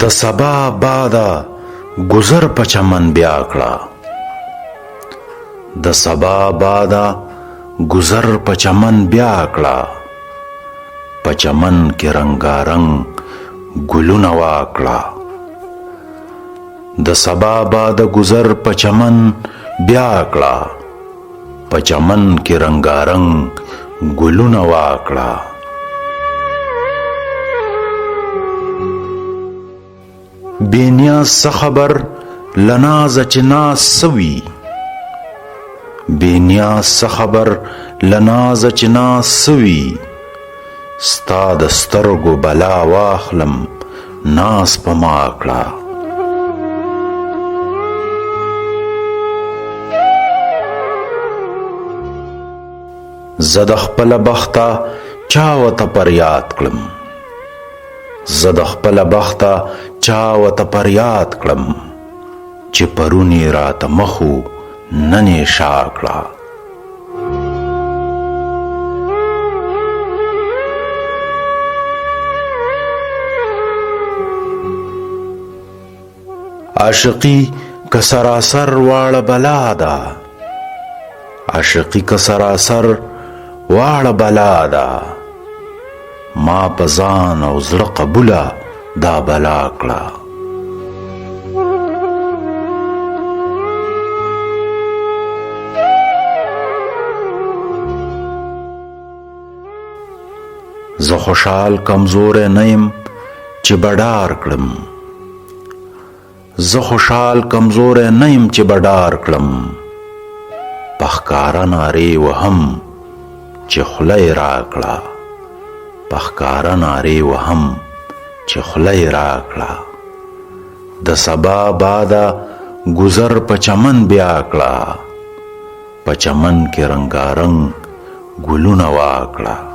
د سبا باده گذر په چمن بیا کړه د سبا باده گذر په چمن بیا کړه په چمن کې رنگارنګ ګلونه واکړه د سبا باده گذر په چمن بیا کړه په چمن کې رنگارنګ ګلونه واکړه بینیاز څه خبر لناز چې ناز سوي بینیاز څه خبر لناز چې ناز سوي ستا د سترګو بلا واخلم ناز په ما کړه زه د خپله بخته چا ورته فریاد کړم زه د خپله بخته چا ورته فریاد کړم چې پرون یې راته مخ و نن یې شا کړه عاشقي که سراسر واړه بلا ده عاشقي که سراسر واړه بلا ده ما په ځان او زړه قبوله دا بلا کړه زه خوشحال کمزوری نه یم چې بډار کړم زه خوشحال کمزوری نه یم چې بډار کړم په ښکاره نارې وهم چې خوله یې راکړه په ښکاره نارې وهم چې خوله یې راکړه د سبا باده گذر په چمن بیا کړه په چمن کې رنګارنګ ګلونه واکړه